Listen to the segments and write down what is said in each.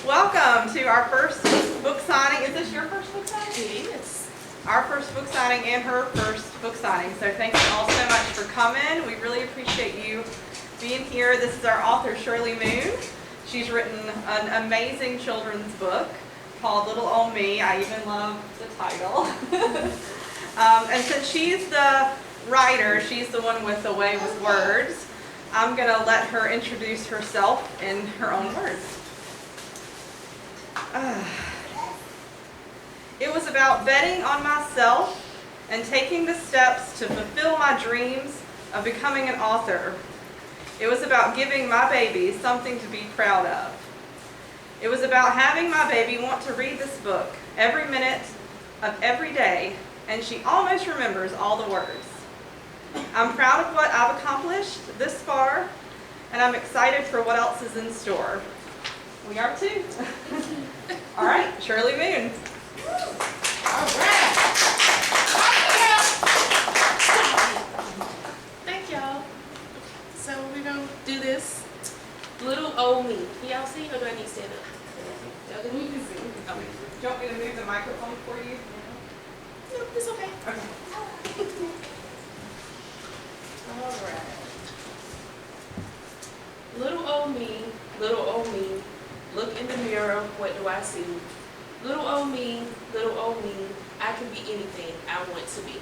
Welcome to our first book signing. Is this your first book signing? Yes. Our first book signing and her first book signing. So thank you all so much for coming. We really appreciate you being here. This is our author, Shirley Moon. She's written an amazing children's book called Little Old Me. I even love the title. And since she's the writer, she's the one with the way with words, I'm going to let her introduce herself in her own words. It was about betting on myself and taking the steps to fulfill my dreams of becoming an author. It was about giving my baby something to be proud of. It was about having my baby want to read this book every minute of every day, and she almost remembers all the words. I'm proud of what I've accomplished this far, and I'm excited for what else is in store. We are too. All right, Shirley Moon. All right. Thank y'all. So we're going to do this. Little old me. Can y'all see, or do I need to stand up? Y'all can move. Do you want me to move the microphone for you? No, it's okay. Okay. All right. Little old me, look in the mirror, what do I see? Little old me, I can be anything I want to be.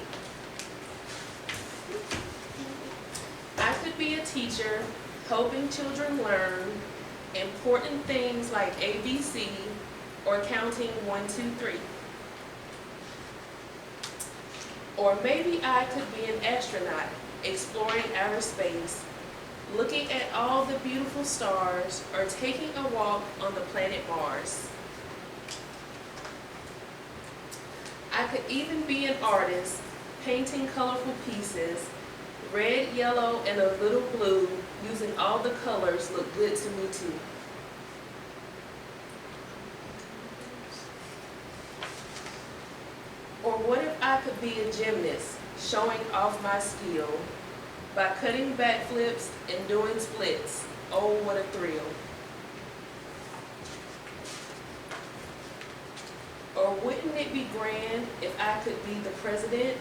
I could be a teacher, helping children learn important things like ABC or counting 1, 2, 3. Or maybe I could be an astronaut, exploring outer space, looking at all the beautiful stars, or taking a walk on the planet Mars. I could even be an artist, painting colorful pieces, red, yellow, and a little blue, using all the colors look good to me too. Or what if I could be a gymnast, showing off my skill by cutting backflips and doing splits? Oh, what a thrill. Or wouldn't it be grand if I could be the president?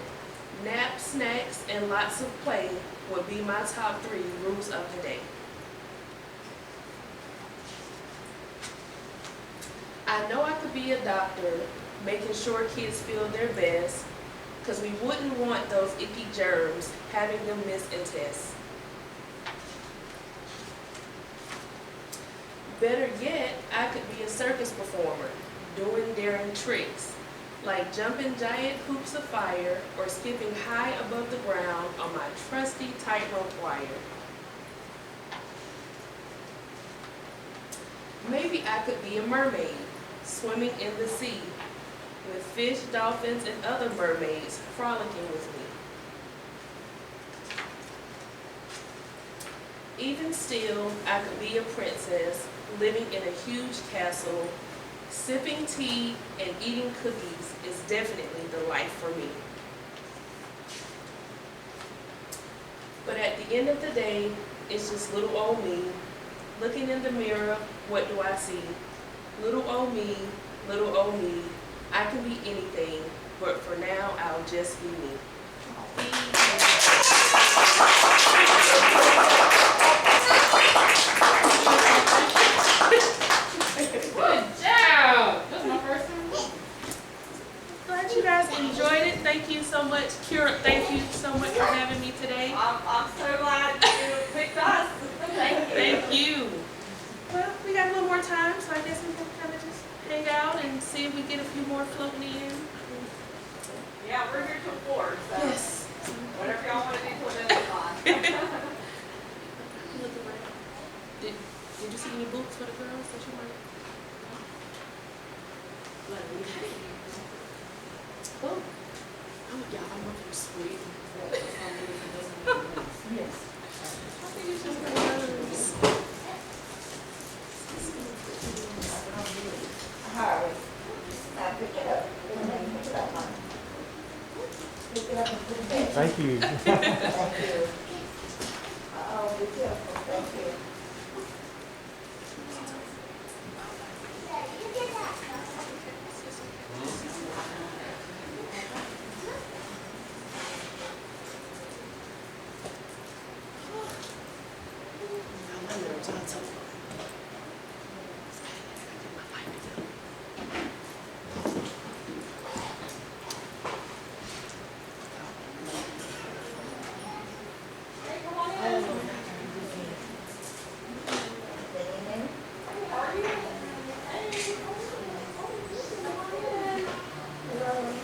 Naps, snacks, and lots of play would be my top 3 rules of the day. I know I could be a doctor, making sure kids feel their best, because we wouldn't want those icky germs having them miss a test. Better yet, I could be a circus performer, doing daring tricks, like jumping giant hoops of fire or skipping high above the ground on my trusty tightrope wire. Maybe I could be a mermaid, swimming in the sea, with fish, dolphins, and other mermaids frolicking with me. Even still, I could be a princess, living in a huge castle. Sipping tea and eating cookies is definitely the life for me. But at the end of the day, it's just little old me. Looking in the mirror, what do I see? Little old me, I can be anything, but for now, I'll just be me. Good job! That's my first time. Glad you guys enjoyed it. Thank you so much. Kira, thank you so much for having me today. I'm so glad you picked us. Thank you. Well, we got a little more time, so I guess we can kind of just hang out and see if we get a few more floating in. Yeah, we're here till 4, so Yes. whatever y'all want to do till then is fine. Did you see any books for the girls that you wanted? Oh. Oh, yeah, I want them sweet. Yes. I think it's just the words. Harvey. Now pick it up. Pick it up, honey. Pick it up and put it back. Thank you. Thank you. Oh, be careful. Thank you.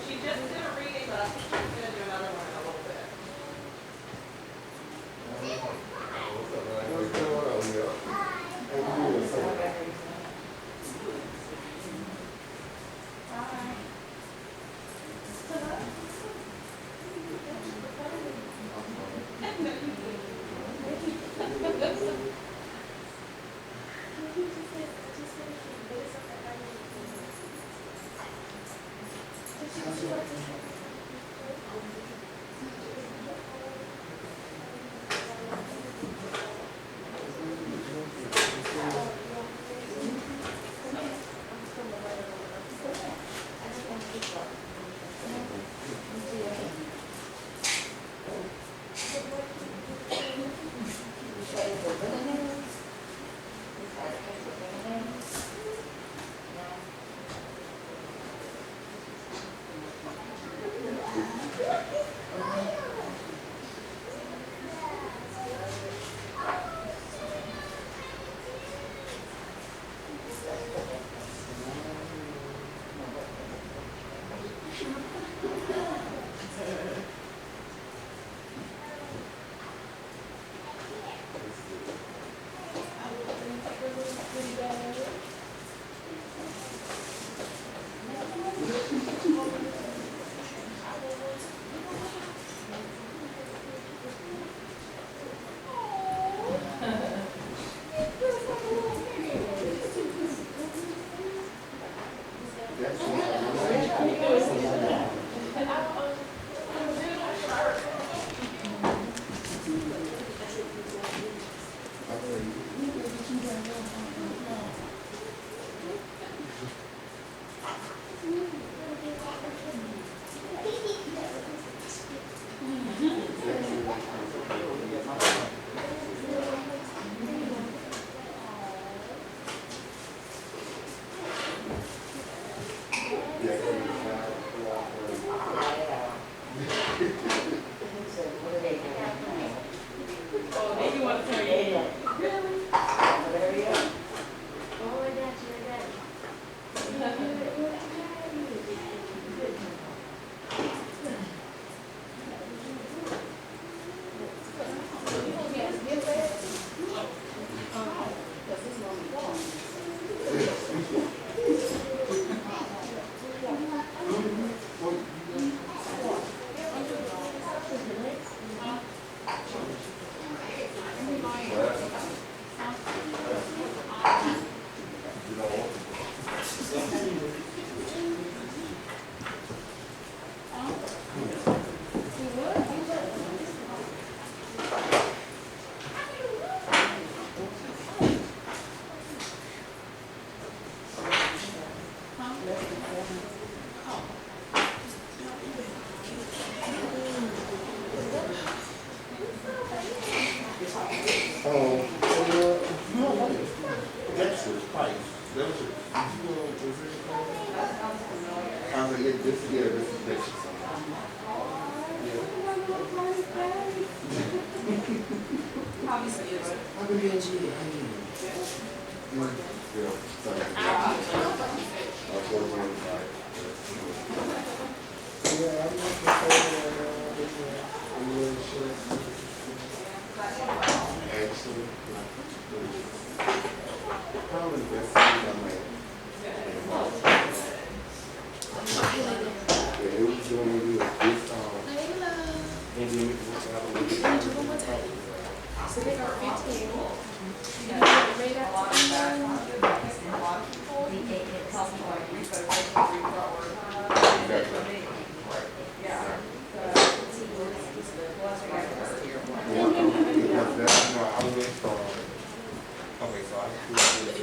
She just did a reading, but I think she's gonna do another one in a little bit.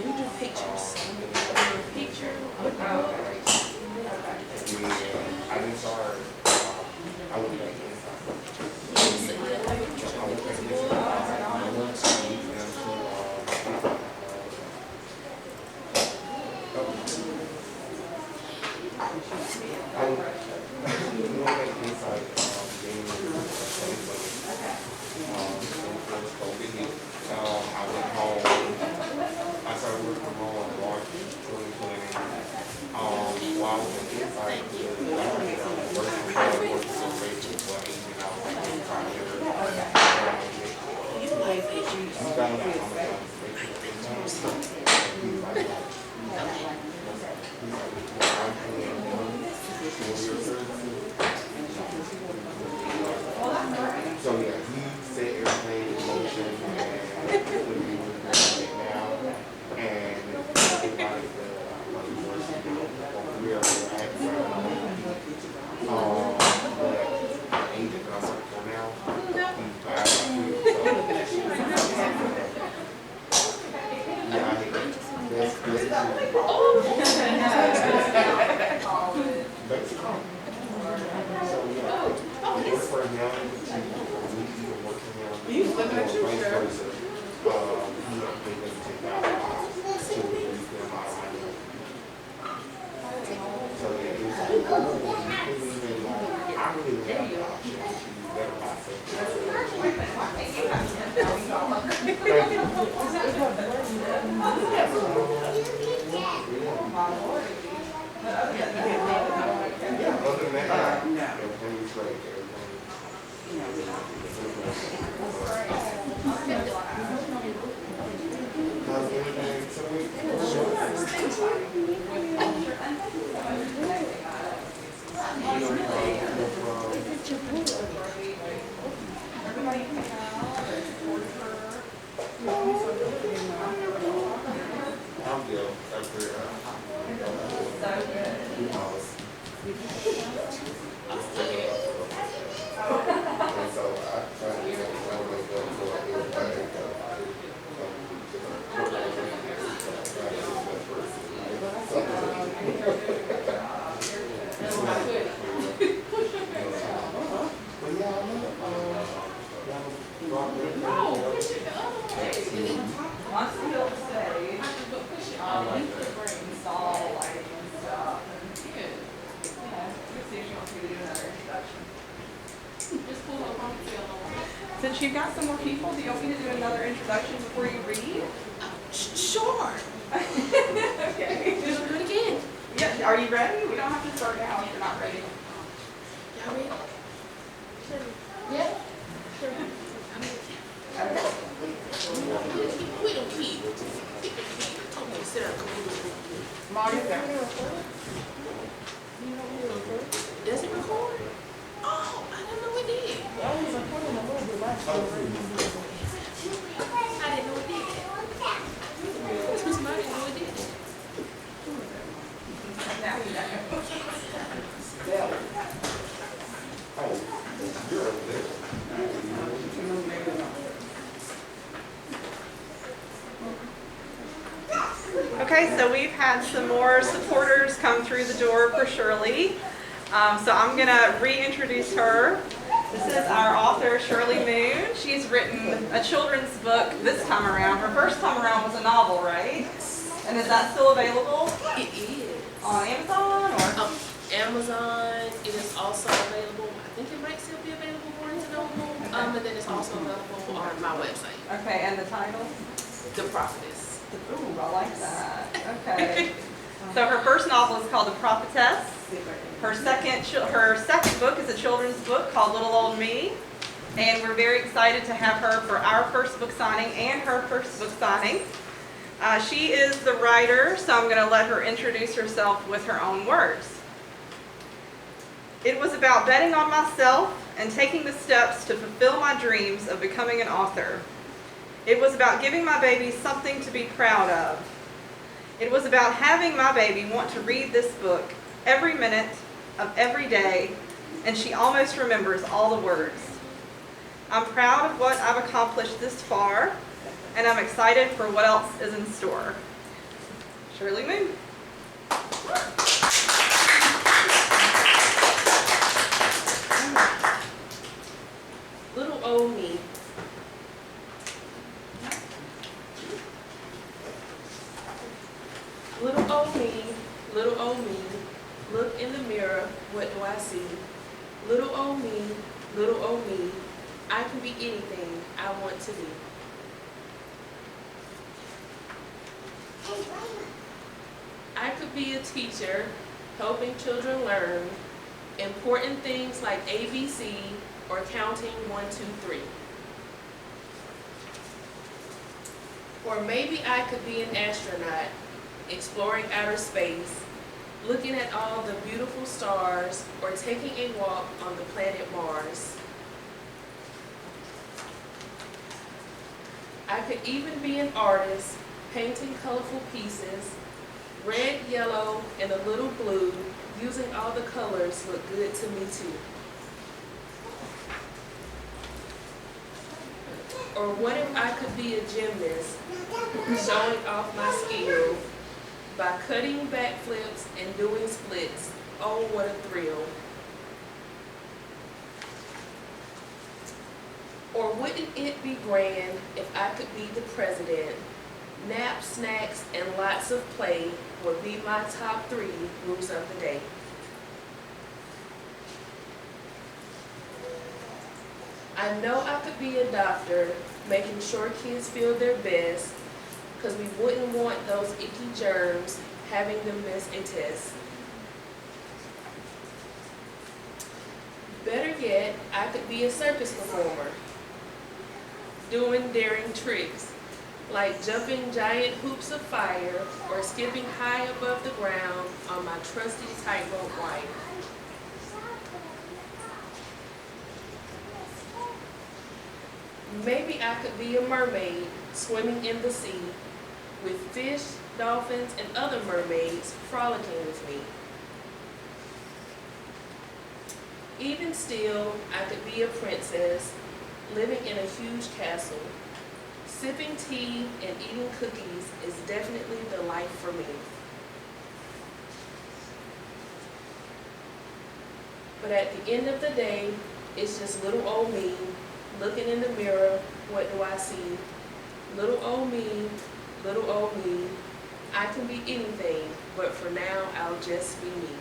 We do pictures. I went home. I started working from home on March 2020. While I was in inside, I was working from home, working so grateful for 18 hours a day, trying to get so yeah, he set everything in motion and put me right now. And everybody we are at but our agent that I work for now, he's back. Yeah, I hate it. So yeah, in order for him to even work for him, vice versa, he had to pay them $10,000 to release them out of my name. So yeah, it was like, I really didn't have the option to choose better myself. Yeah, other than that, everything was great. How's everything I'm good. That's very and so I try to get Once we build the stage, you could install lighting and stuff, and you could see if she wants me to do another introduction. Just pull up on the Since you've got some more people, do you want me to do another introduction before you read? Sure. Okay. Just do it again. Yeah, are you ready? We don't have to start now if you're not ready. Y'all ready? Yeah. We don't keep. Okay, sit down. Does it record? Oh, I didn't know it did. I didn't know it did. Somebody know it did. Now you know. oh, you're over there. Okay, so we've had some more supporters come through the door for Shirley. So I'm going to reintroduce her. This is our author, Shirley Moon. She's written a children's book this time around. Her first time around was a novel, right? And is that still available It is. on Amazon or? Amazon. It is also available. I think it might still be available on Barnes & Noble. And then it's also available on my website. Okay, and the title? The Prophetess. Ooh, I like that. Okay. So her first novel is called The Prophetess. Her second book is a children's book called Little Old Me. And we're very excited to have her for our first book signing and her first book signing. She is the writer, so I'm going to let her introduce herself with her own words. It was about betting on myself and taking the steps to fulfill my dreams of becoming an author. It was about giving my baby something to be proud of. It was about having my baby want to read this book every minute of every day, and she almost remembers all the words. I'm proud of what I've accomplished this far, and I'm excited for what else is in store. Shirley Moon. Little old me. Little old me, look in the mirror, what do I see? Little old me, I can be anything I want to be. I could be a teacher, helping children learn important things like ABC or counting 1, 2, 3. Or maybe I could be an astronaut, exploring outer space, looking at all the beautiful stars, or taking a walk on the planet Mars. I could even be an artist, painting colorful pieces, red, yellow, and a little blue, using all the colors look good to me too. Or what if I could be a gymnast, showing off my skill by cutting backflips and doing splits? Oh, what a thrill. Or wouldn't it be grand if I could be the president? Naps, snacks, and lots of play would be my top 3 moves of the day. I know I could be a doctor, making sure kids feel their best, because we wouldn't want those icky germs having them miss a test. Better yet, I could be a circus performer, doing daring tricks, like jumping giant hoops of fire or skipping high above the ground on my trusty tightrope wire. Maybe I could be a mermaid swimming in the sea with fish, dolphins, and other mermaids frolicking with me. Even still, I could be a princess living in a huge castle. Sipping tea and eating cookies is definitely the life for me. But at the end of the day, it's just little old me looking in the mirror, what do I see? Little old me, I can be anything, but for now, I'll just be me.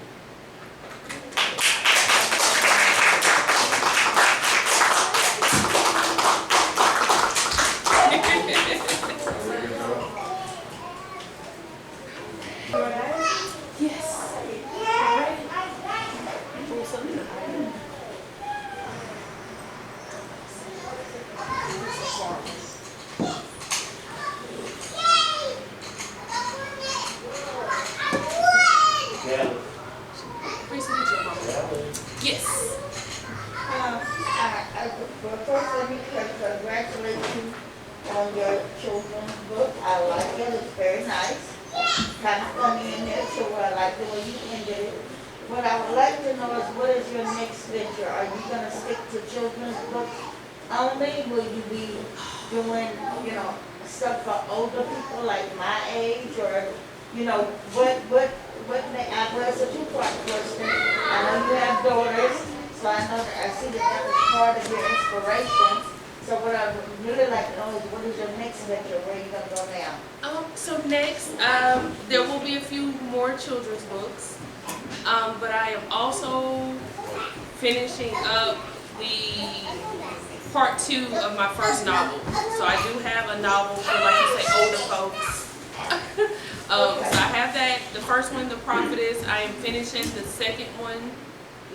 Well, first let me congratulate you on your children's book. I like it, it's very nice. Kind of funny in there too, I like the way you ended it. What I would like to know is, what is your next venture? Are you gonna stick to children's books only? Will you be doing, stuff for older people like my age, or, well, it's a two-part question. I know you have daughters, so I see that was part of your inspiration. So what I would really like to know is, what is your next venture? Where are you gonna go now? So next, there will be a few more children's books, but I am also finishing up the part 2 of my first novel. So I do have a novel for, like you say, older folks. So I have that. The first one, The Prophetess, I am finishing the second one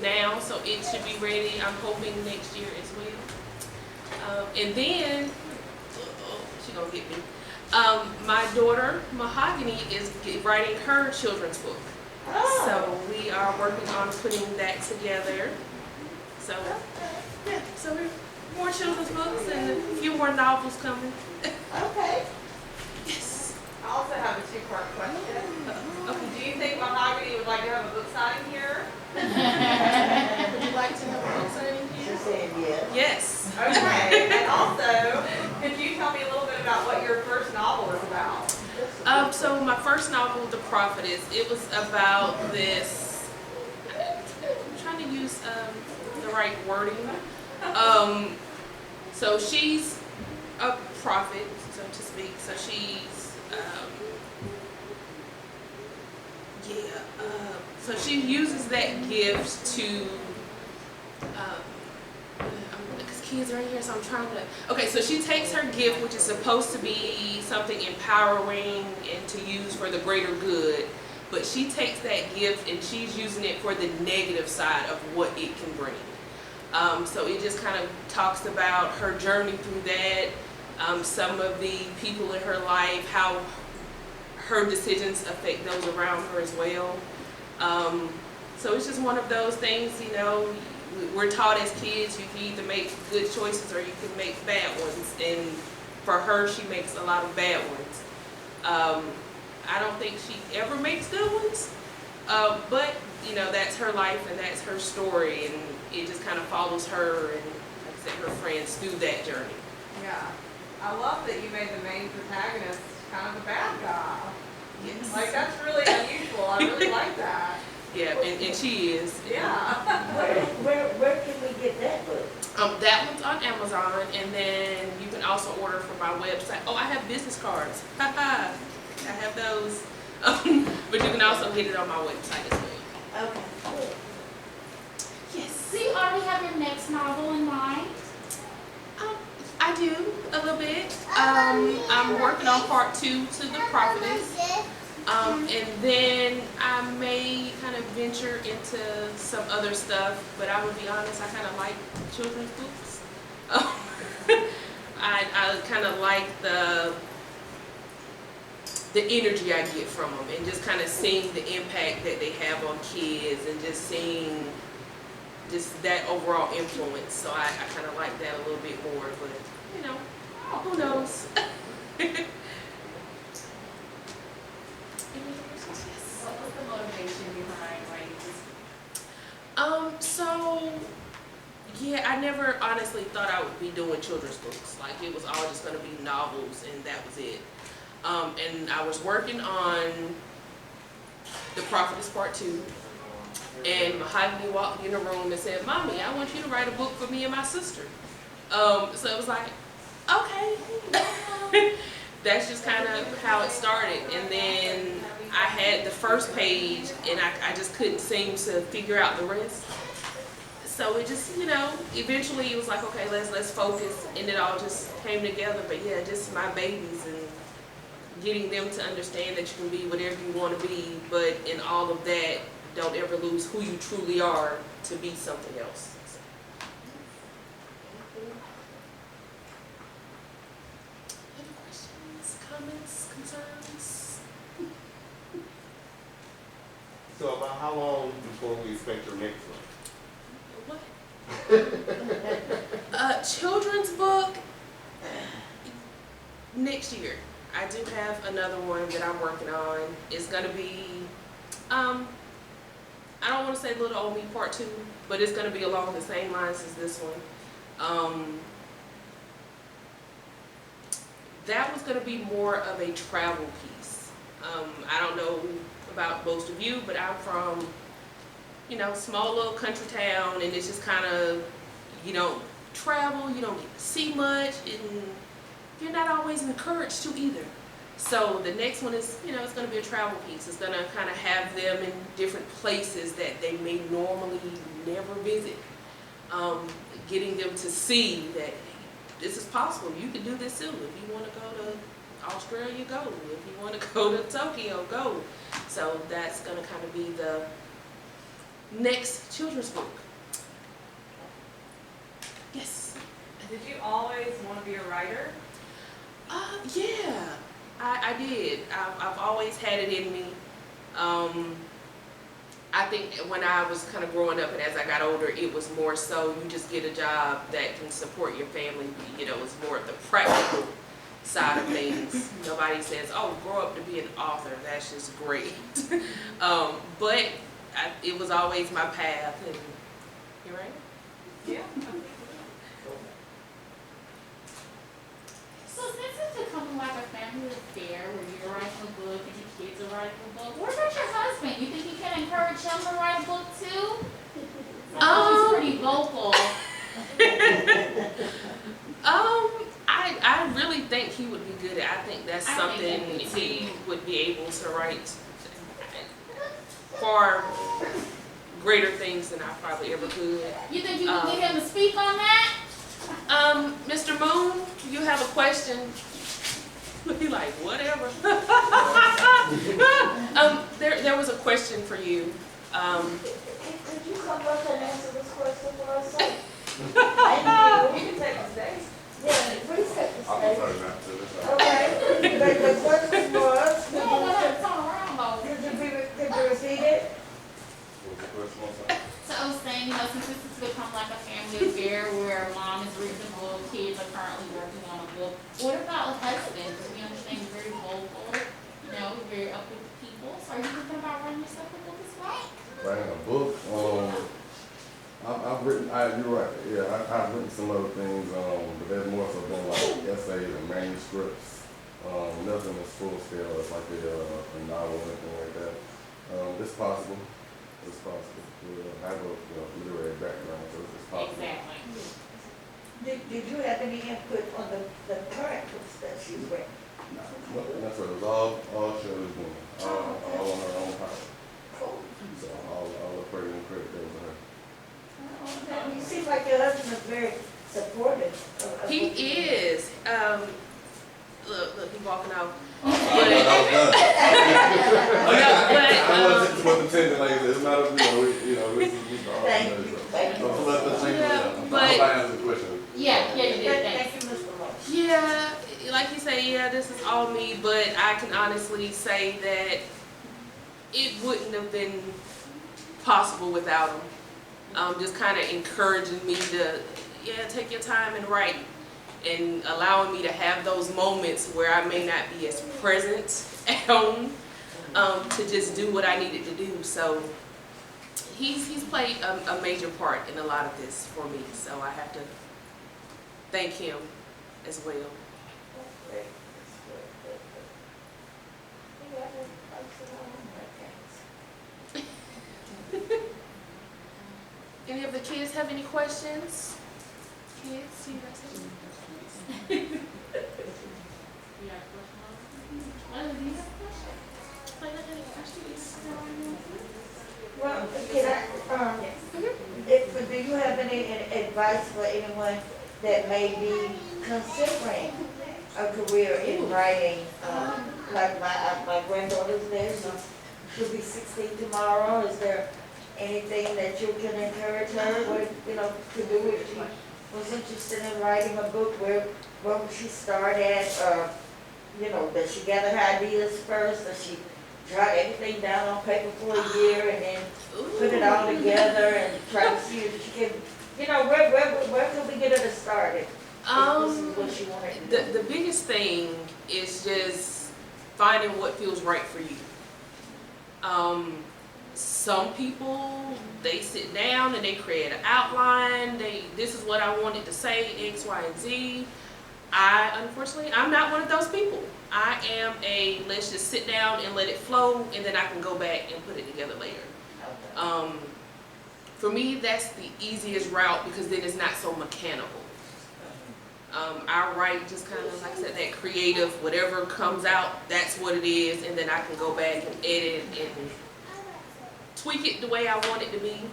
now, so it should be ready, I'm hoping, next year as well. And then, she gonna get me. My daughter, Mahogany, is writing her children's book. So we are working on putting that together. So, yeah, so we're more children's books and a few more novels coming. Okay. Yes. I also have a 2-part question. Okay. Do you think Mahogany would like to have a book signing here? Would you like to have a book signing She here? said yes. Yes. Okay. And also, could you tell me a little bit about what your first novel is about? So my first novel, The Prophetess, it was about this, I'm trying to use the right wording. So she's a prophet, so to speak. So she's Yeah, so she uses that gift to, because kids are in here, so I'm trying to, okay, so she takes her gift, which is supposed to be something empowering and to use for the greater good, but she takes that gift and she's using it for the negative side of what it can bring. So it just kind of talks about her journey through that, some of the people in her life, how her decisions affect those around her as well. So it's just one of those things, you know, we're taught as kids you can either make good choices or you can make bad ones. And for her, she makes a lot of bad ones. I don't think she ever makes good ones, but you know, that's her life and that's her story, and it just kind of follows her and, like I said, her friends through that journey. Yeah. I love that you made the main protagonist kind of a bad guy. Yes. Like, that's really unusual. I really like that. Yeah, and she is. Yeah. Where can we get that book? That one's on Amazon, and then you can also order from my website. Oh, I have business cards. Haha. I have those. But you can also get it on my website as well. Okay, good. Yes. Do you already have your next novel in mind? I do, a little bit. I'm working on part 2 to The Prophetess. And then I may kind of venture into some other stuff, but I would be honest, I kind of like children's books. I kind of like the energy I get from them, and just kind of seeing the impact that they have on kids, and just seeing just that overall influence. So I kind of like that a little bit more, but you know, who knows? What was the motivation behind writing this? So yeah, I never honestly thought I would be doing children's books. Like, it was all just going to be novels, and that was it. And I was working on The Prophetess Part 2, and Mahogany walked in the room and said, "Mommy, I want you to write a book for me and my sister." So it was like, okay. That's just kind of how it started. And then I had the first page, and I just couldn't seem to figure out the rest. So it just, you know, eventually it was like, okay, let's focus, and it all just came together. But yeah, just my babies and getting them to understand that you can be whatever you want to be, but in all of that, don't ever lose who you truly are to be something else. Any questions, comments, concerns? So about how long before we expect your next one? What? Children's book next year. I do have another one that I'm working on. It's gonna be, I don't want to say Little Old Me Part 2, but it's gonna be along the same lines as this one. That was gonna be more of a travel piece. I don't know about most of you, but I'm from, you know, small little country town, and it's just kind of, you don't travel, you don't get to see much, and you're not always encouraged to either. So the next one is, you know, it's going to be a travel piece. It's going to kind of have them in different places that they may normally never visit. Getting them to see that this is possible. You can do this too. If you want to go to Australia, go. If you want to go to Tokyo, go. So that's going to kind of be the next children's book. Yes. Did you always want to be a writer? Yeah, I did. I've always had it in me. I think when I was kind of growing up and as I got older, it was more so you just get a job that can support your family. You know, it's more of the practical side of things. Nobody says, "Oh, grow up to be an author." That's just great. But it was always my path. And you right? Yeah. So since it's becoming like a family affair where you're writing a book and your kids are writing a book, what about your husband? You think you can encourage him to write a book too? He's pretty vocal. I really think he would be good at. I think that's something he would be able to write. far greater things than I probably ever could. You think you can get him to speak on that? Mr. Moon, you have a question? He like, whatever. There was a question for you. Could you come up and answer this question for us? Thank you. You can take the stage. Yeah, please take the I'll stage. prefer not to. Okay, but the question was, You don't want to turn around though. could you repeat it? What's the question, one second? So I was saying, you know, since this has become like a family affair where mom is reading a book, kids are currently working on a book, what about a husband? Because we understand you're very vocal, you know, very up with the people. So are you thinking about writing yourself a book as well? Writing a book, I've written, you're right, yeah, I've written some other things, but there's more so been like essays and manuscripts. Nothing as full scale as like a novel or anything like that. It's possible. It's possible. I have a literary background, so it's possible. Exactly. Did you have any input on the current books that she's written? No, that's what it was all Shirley Moon, all on her own power. Cool. So all the praise and credit goes to her. You seem like your husband is very supportive of He what you do. is. Look, he's walking out. I wasn't intending like it's not a, Thank you. Thank you. I hope I answered the question. Yeah, you did. Thanks. Thank you, Mr. Moore. Yeah, like you say, yeah, this is all me, but I can honestly say that it wouldn't have been possible without him. Just kind of encouraging me to, take your time and write, and allowing me to have those moments where I may not be as present at home, to just do what I needed to do. So he's played a major part in a lot of this for me, so I have to thank him as well. Any of the kids have any questions? Kids, you guys have any questions? You got a question? Do you have a question? Like, any questions? Well, do you have any advice for anyone that may be considering a career in writing? Like my granddaughter's there, she'll be 16 tomorrow. Is there anything that you can encourage her with, to do if she was interested in writing a book? Where would she start at? Does she gather her ideas first? Does she jot everything down on paper for a year and then put it all together and try to see if she can, where can we get her to start it? This is what she wanted to do. The biggest thing is just finding what feels right for you. Some people, they sit down and they create an outline. This is what I wanted to say, X, Y, and Z. Unfortunately, I'm not one of those people. I am let's just sit down and let it flow, and then I can go back and put it together later. For me, that's the easiest route because then it's not so mechanical. I write just kind of, like I said, that creative, whatever comes out, that's what it is, and then I can go back and edit and tweak it the way I want it to be.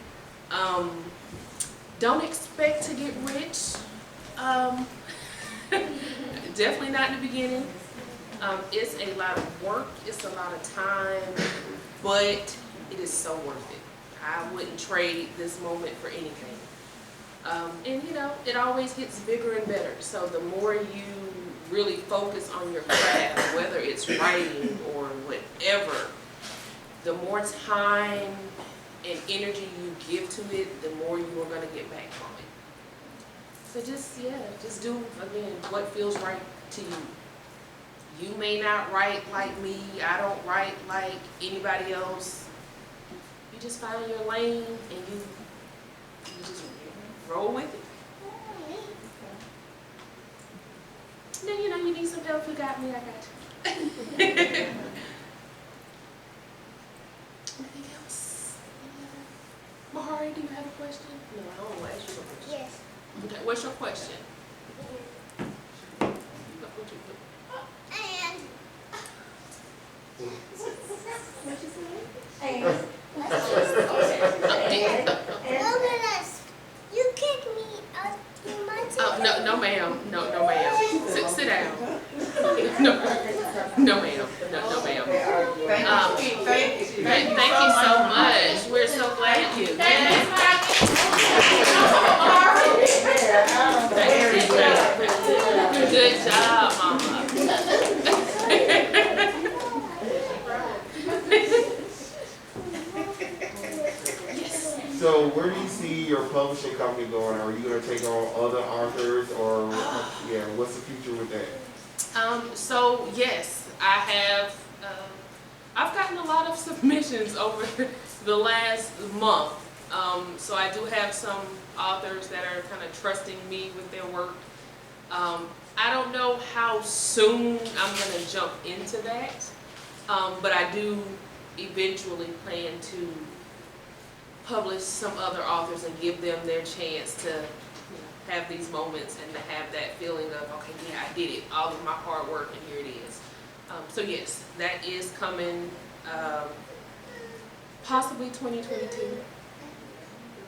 Don't expect to get rich. Definitely not in the beginning. It's a lot of work, it's a lot of time, but it is so worth it. I wouldn't trade this moment for anything. And it always gets bigger and better. So the more you really focus on your craft, whether it's writing or whatever, the more time and energy you give to it, the more you are going to get back from it. So just do, again, what feels right to you. You may not write like me. I don't write like anybody else. You just find your lane and you just roll with it. And then, you need some help. You got me, I got you. Anything else? Mahari, do you have a question? No, I don't want to ask you a question. Yes. Okay, what's your question? And And you so much. We're so glad you. That's what I Good job, Mama. So where do you see your publishing company going? Are you gonna take on other authors or, yeah, what's the future with that? So yes, I have, I've gotten a lot of submissions over the last month. So I do have some authors that are kind of trusting me with their work. I don't know how soon I'm gonna jump into that, but I do eventually plan to publish some other authors and give them their chance to have these moments and to have that feeling of, okay, yeah, I did it, all of my hard work, and here it is. So yes, that is coming, possibly 2022.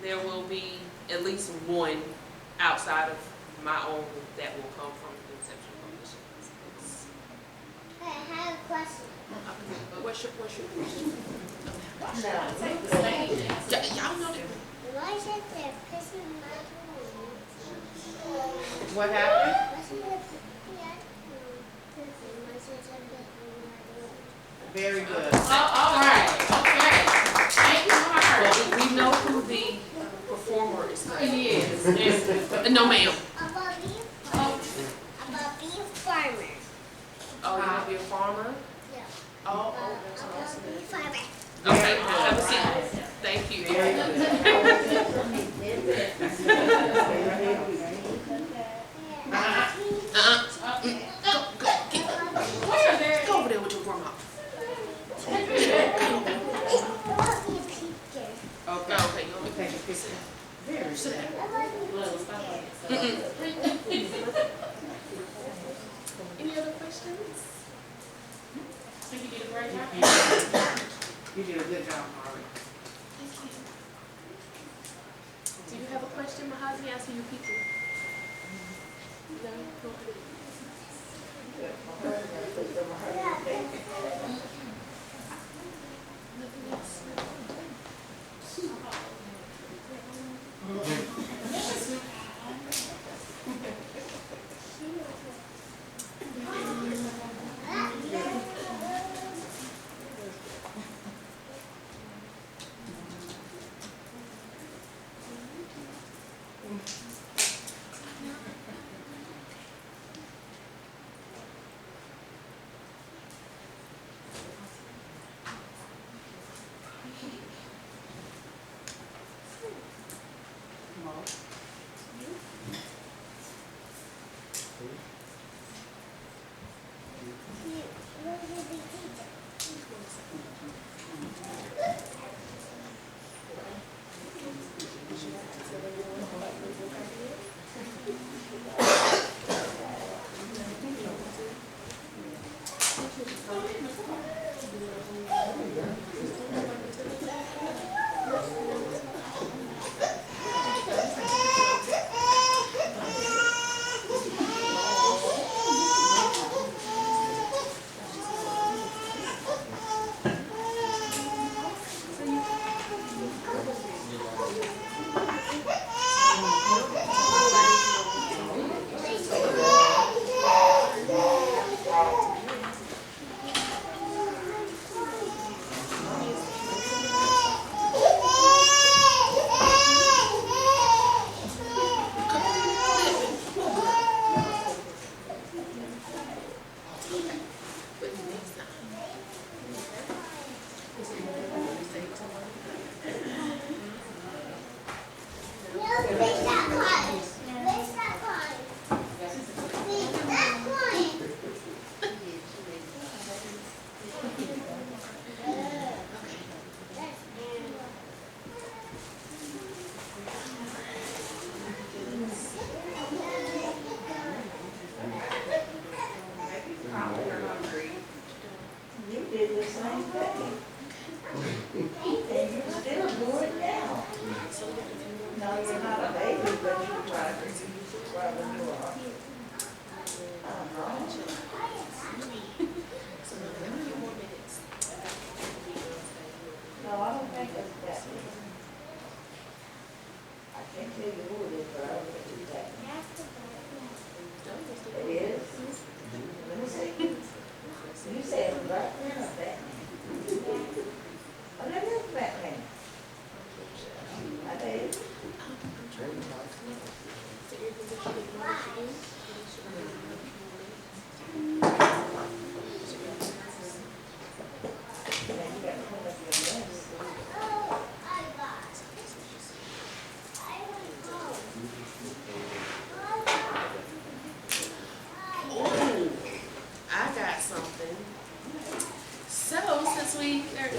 There will be at least one outside of my own that will come from Conception Publishing. I have a question. What's your question? take the stage. Y'all know that. Why is it there pissing my room? What happened? Why is it there pissing? Very good. All right, okay. Thank you, Mark. Well, we know who the performer is. Yes. No, ma'am. About being farmer. Oh, you want to be a farmer? Yeah. Oh, that's About awesome. being farmer. Okay, have a seat. Thank you. Very good. Go over there with your grandma. About being a teacher. Okay. Okay, you want me to Take a picture. Very good. Any other questions? Think you did a great job? You did a good job, Mari. Do you have a question, Mahazi? I see you people. No? Nothing else? What did they teach? No, I'm think that's Batman. I can't tell you who it is, but I know it's Batman. It is? Let me see. You said Batman or Batman? Oh, that is Batman. I did. I got something. So, since we are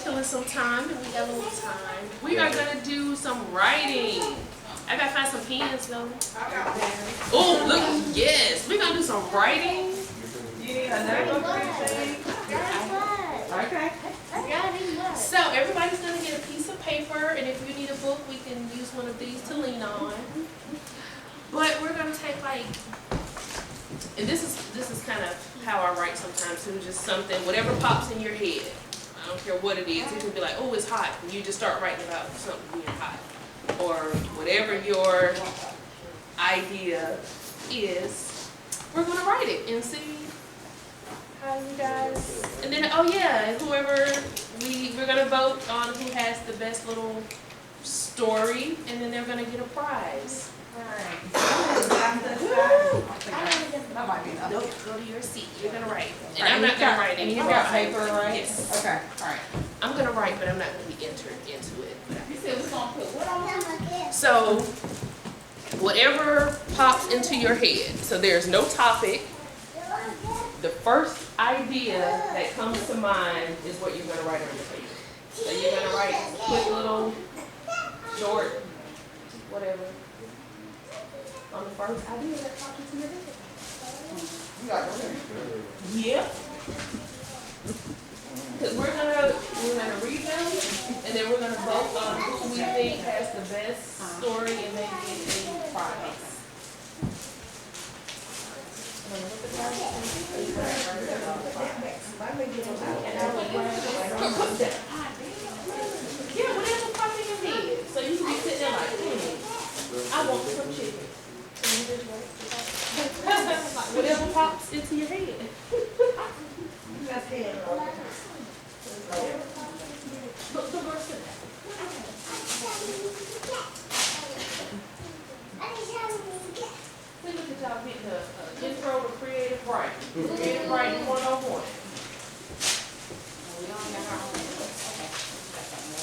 killing some time and we got a little time, we are gonna do some writing. I gotta find some pens though. Oh, look, yes, we're gonna do some writing. You need a notebook or anything? Okay. So everybody's gonna get a piece of paper, and if you need a book, we can use one of these to lean on. But we're gonna take like, and this is kind of how I write sometimes too, just something, whatever pops in your head. I don't care what it is. It could be like, oh, it's hot, and you just start writing about something being hot, or whatever your idea is. We're gonna write it and see how you guys. And then, oh yeah, whoever we're gonna vote on who has the best little story, and then they're gonna get a prize. That might be enough. Nope, go to your seat. You're gonna write. And I'm not gonna write And any you've got prize. paper, right? Yes. Okay, all right. I'm gonna write, but I'm not gonna be entered into it. You said we're gonna put what on? So, whatever pops into your head. So there's no topic. The first idea that comes to mind is what you're gonna write on your paper. So you're gonna write a quick little short, whatever, on the first idea that pops into your head. You got it. Yeah. Because we're gonna read them, and then we're gonna vote on who we think has the best story, and they get a prize. Yeah, whatever pops in your head. So you can be sitting there like, I want some chicken. So you just write whatever pops into your head. Look, the verse in that. We look at y'all getting an intro to creative writing. Creative writing 101.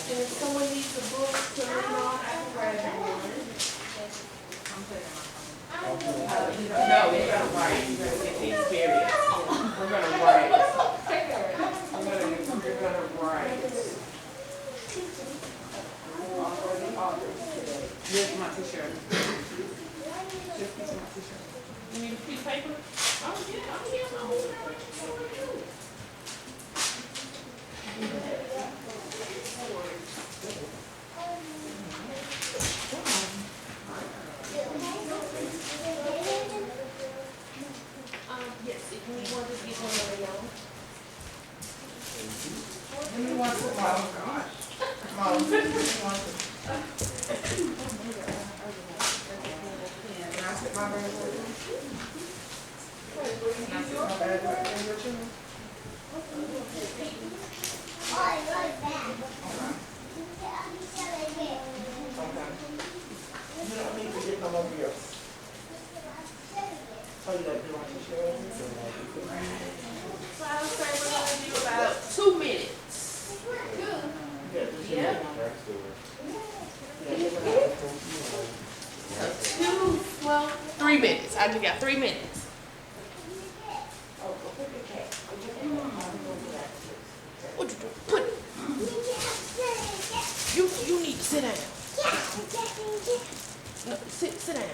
And if someone needs a book to read on, I can grab one. No, we're gonna write. We're gonna get the experience. We're gonna write. We're gonna write. Here's my t-shirt. Just piece of my t-shirt. You need a piece of paper? I'm here. Yes, if you need one, just get one of y'all. Give me one for, oh gosh. Mom, give me one for. Yeah, can I sit my bag with you? Can I sit my bag with you? Okay. You don't need to get no more bills. Oh, you gotta do my t-shirt? So I would say we're gonna do about 2 minutes. Yeah. 3 minutes. I just got 3 minutes. What you doing? Put it. You need to sit down. No, sit down.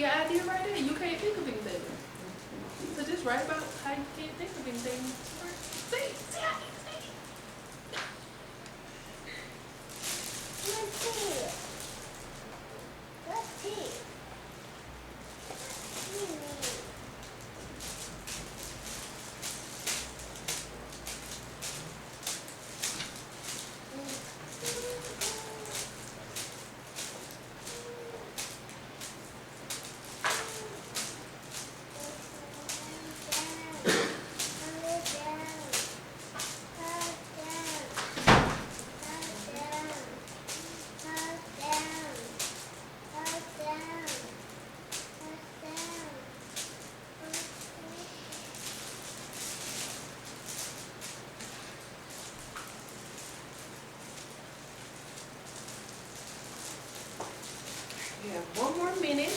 be an idea right there. You can't think of anything. So just write about how you can't think of anything. See how you think. Let's see. Let's see. You have one more minute.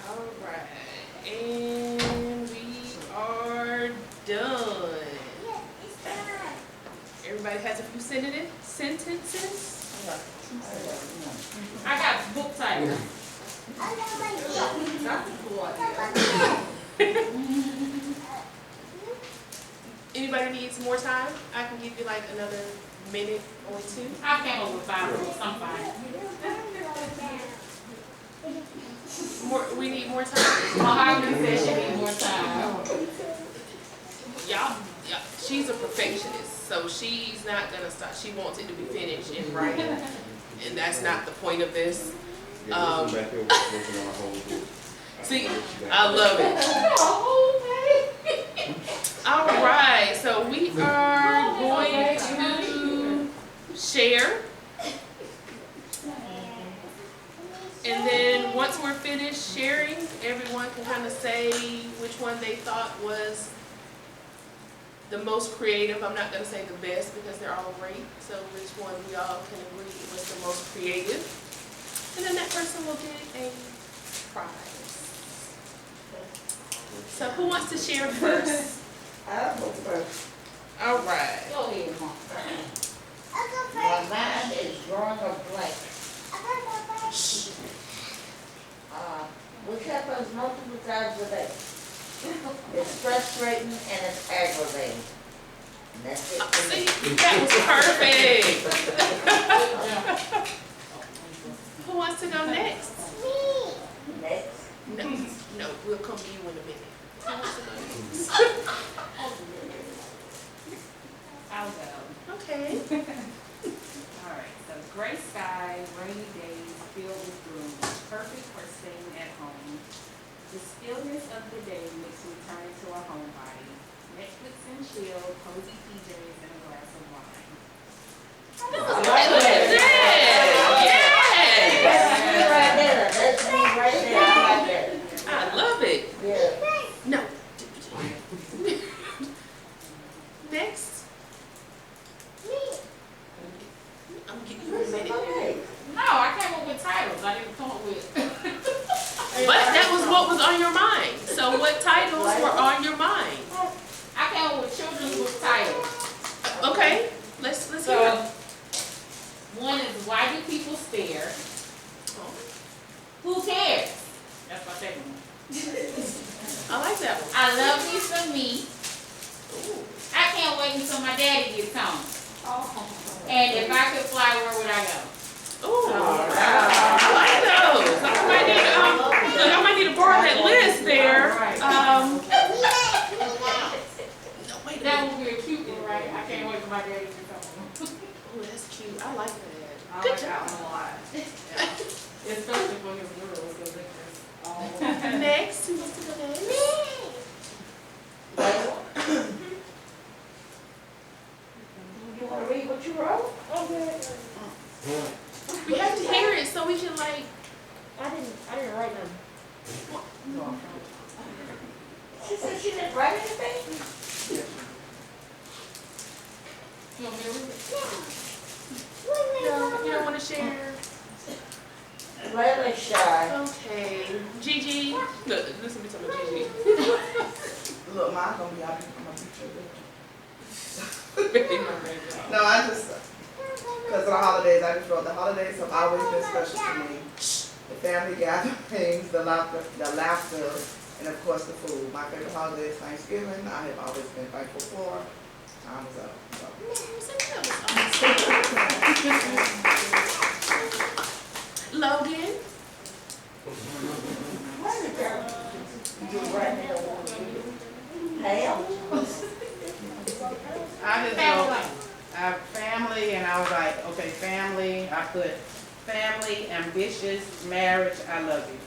All right, and we are done. Everybody has a few sentences. I got book titles. Anybody needs more time? I can give you like another minute or two. I came up with 5 books, I'm fine. We need more time. Mahogany said she need more time. Y'all, she's a perfectionist, so she's not gonna stop. She wants it to be finished in writing, and that's not the point of this. Yeah, this is back there working on a whole book. See, I love it. All right, so we are going to share, and then once we're finished sharing, everyone can kind of say which one they thought was the most creative. I'm not going to say the best because they're all great. So which one we all can agree was the most creative. And then that person will get a prize. So who wants to share first? I'll go first. All right. Go ahead, Mom. My mind is drawing a blank. We kept us multiple times a day. It's frustrating and it's aggravating. And that's it for me. See, that was perfect. Who wants to go next? Next. No, we'll come to you in a minute. Who wants to go next? I'll go. Okay. All right, so gray sky, rainy days, filled with gloom, perfect for staying at home. The stillness of the day makes me turn to a homebody. Netflix and chill, cozy PJs, and a glass of wine. Look at that. That's me right there. That's me right there. I like that. I love it. Yeah. No. Next. I'm getting you a minute. Okay. No, I came up with titles. I didn't come up with. But that was what was on your mind. So what titles were on your mind? I came up with children's book titles. Okay, let's hear So, it. one is Why Do People Stare? Who cares? That's my second one. I like that one. I love me some me. Ooh. I can't wait until my daddy gets home. And if I could fly, where would I go? Ooh. I like those. I might need to borrow that list there. No, wait. That would be a cute one, right? I can't wait for my daddy to get home. Oh, that's cute. I like that. I Good like that job. one a lot. Especially for his girls, because they're all. Next, who wants to go next? You want to read what you wrote? We have to hear it so we can like. I didn't write them. She said she didn't write anything? You want me to read it? You don't want to share? Really shy. Okay. Gigi. Look, listen to me, Gigi. Look, mine gonna be out. I'm gonna be Baby, tripping. No, I just, because of the holidays, I just wrote the holidays have always been special to me. The family gatherings, the laughter, and of course the food. My favorite holiday is Thanksgiving. I have always been thankful for. Time is up. So. Logan. I just wrote family, and I was like, okay, family. I put family, ambitious, marriage. I love you.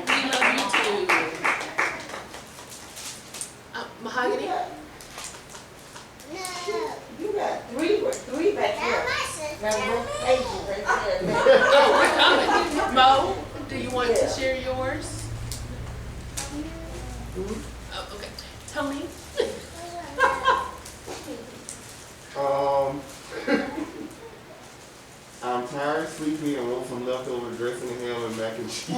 We love you too. Mahogany. No. You got three back Now here. my sister. Now, what pages they said that? Oh, we're coming. Mo, do you want to share yours? Oh, okay. Tony. I'm tired, sleepy, and want some leftover dressing and ham and mac and cheese.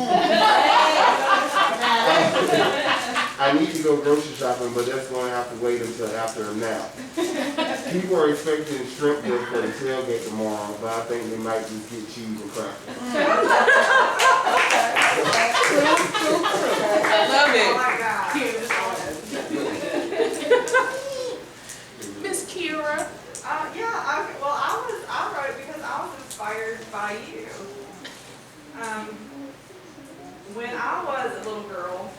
I need to go grocery shopping, but that's going to have to wait until after a nap. People are expecting shrimp dip for the tailgate tomorrow, but I think they might just get cheese and crackers. I love Oh it. my God. Miss Kira. I wrote it because I was inspired by you. When I was a little girl,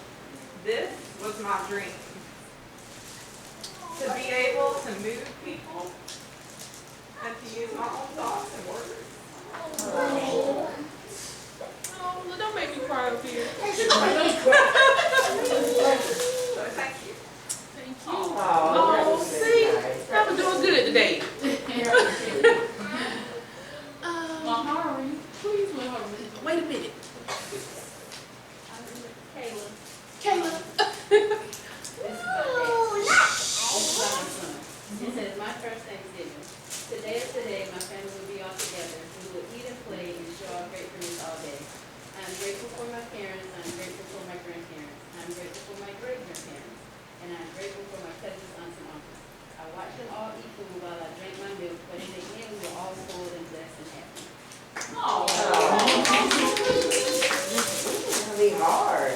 this was my dream. To be able to move people and to use my own thoughts and words. Oh, don't make me cry up here. So thank you. Thank you. Oh, Oh, see, y'all been doing good today. Mahari, please let her read. Wait a minute. Kayla. Kayla. It says, my first Thanksgiving. Today is the day my family will be all together. We will eat and play and show our gratefulness all day. I am grateful for my parents. I am grateful for my grandparents. I am grateful for my great-grandparents. And I am grateful for my cousins, aunts, and uncles. I watch them all eat food while I drink my milk, but in the end, we were all spoiled and blessed and happy. It's gonna be hard.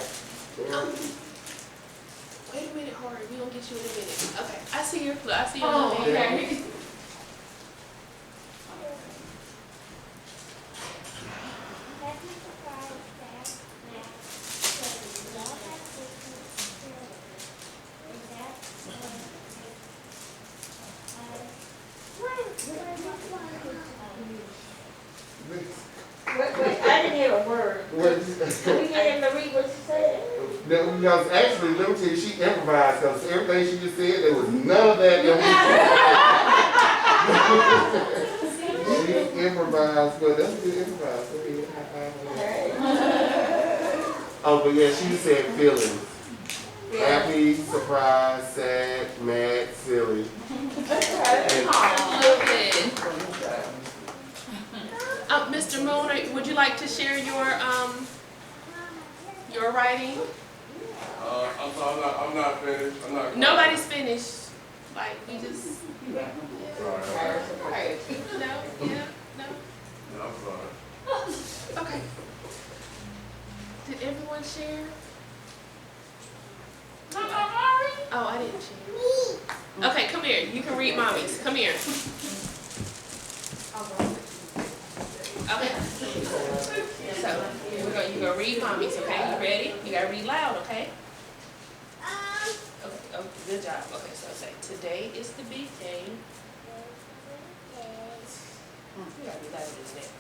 Wait a minute, Hori. We gonna get you in a minute. Okay. I see your look. I see your Oh, look. okay. Happy surprise, Dad. Matt. We all have Christmas together. And that's Wait, I didn't hear a word. Can we get him to read what you said? Because actually, let me tell you, she improvised, because everything she just said, there was none of that. She improvised, but that's good improvised. Go ahead, high five her. Oh, but yeah, she said feelings. Happy, surprised, sad, mad, silly. And I love it. Mr. Moon, would you like to share your writing? I'm sorry, I'm not finished. I'm not. Nobody's finished. Like, we just. Sorry. No, yeah, no. No, I'm sorry. Okay. Did everyone share? Oh, I didn't share. Okay, come here. You can read mommy's. Come here. Okay. So, you're gonna read mommy's, okay? You ready? You gotta read loud, okay? Okay, oh, good job. Okay, so say, today is the big day. You gotta be louder than that.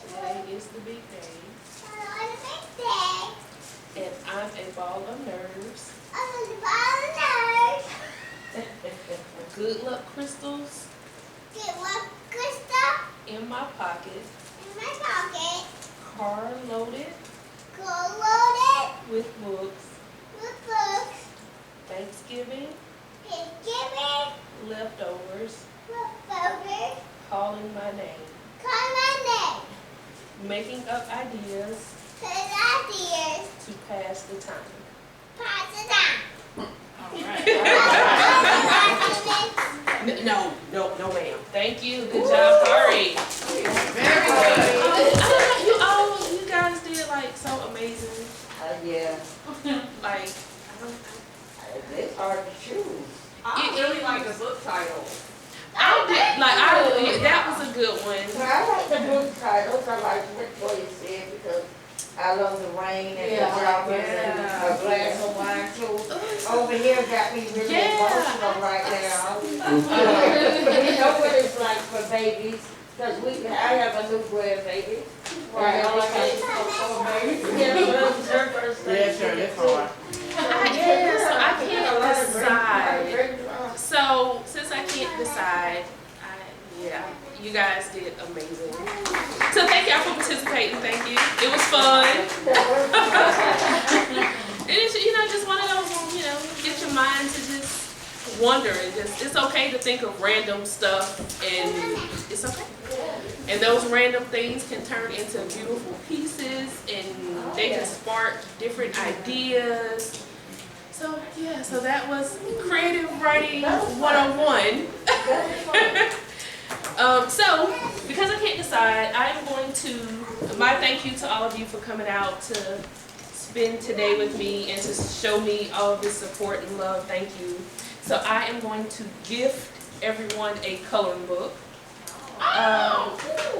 Today is the big day. And I'm a ball of nerves. Good luck crystals in my pocket. Car loaded with books, Thanksgiving, leftovers, calling my name, making up ideas to pass the time. No, ma'am. Thank you. Good job, Ari. Very good. You guys did like so amazing. Yeah, Like, it's hard to choose. I really like the book title. that was a good one. Well, I like the book titles, I like what you said, because I love the rain and the droplets and a glass of wine, so over here got me really emotional right now. We know what it's like for babies, because I have a new grandbaby. Right. Yeah, sure, it's hard. So I can't decide. So since I can't decide, you guys did amazing. So thank y'all for participating. Thank you. It was fun. It's just one of those, get your mind to just wonder. It's okay to think of random stuff, and it's okay. And those random things can turn into beautiful pieces, and they can spark different ideas. So that was Creative Writing 101. So, because I can't decide, I am going to, my thank you to all of you for coming out to spend today with me and to show me all of this support and love. Thank you. So I am going to gift everyone a coloring book.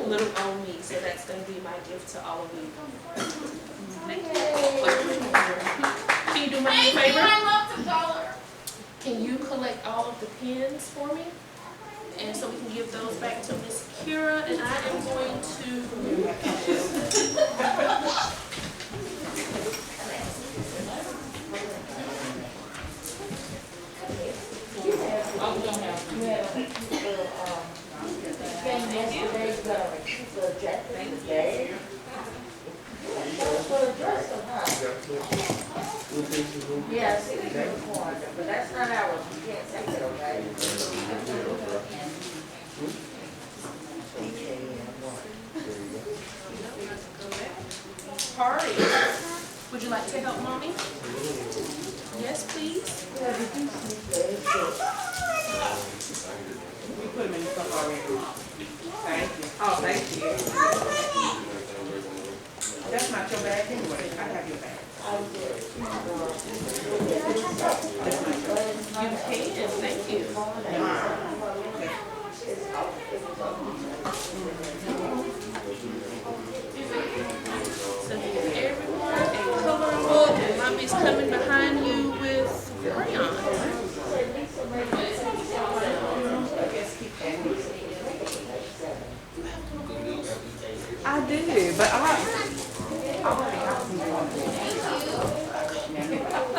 Little on me, so that's going to be my gift to all of you. Thank you. Can you do me a favor? I love to color. Can you collect all of the pens for me? And so we can give those back to Miss Kira, and I am going Yes, it's unicorn, but that's not ours, you can't take it, okay? Party. Would you like to help Mommy? Yes, please. We put them in the cup already. Thank you. Oh, thank you. That's not your bag anyway. I have your bag. You can, thank you. So give everyone a coloring book, and Mommy's coming behind you with crayons. I do, but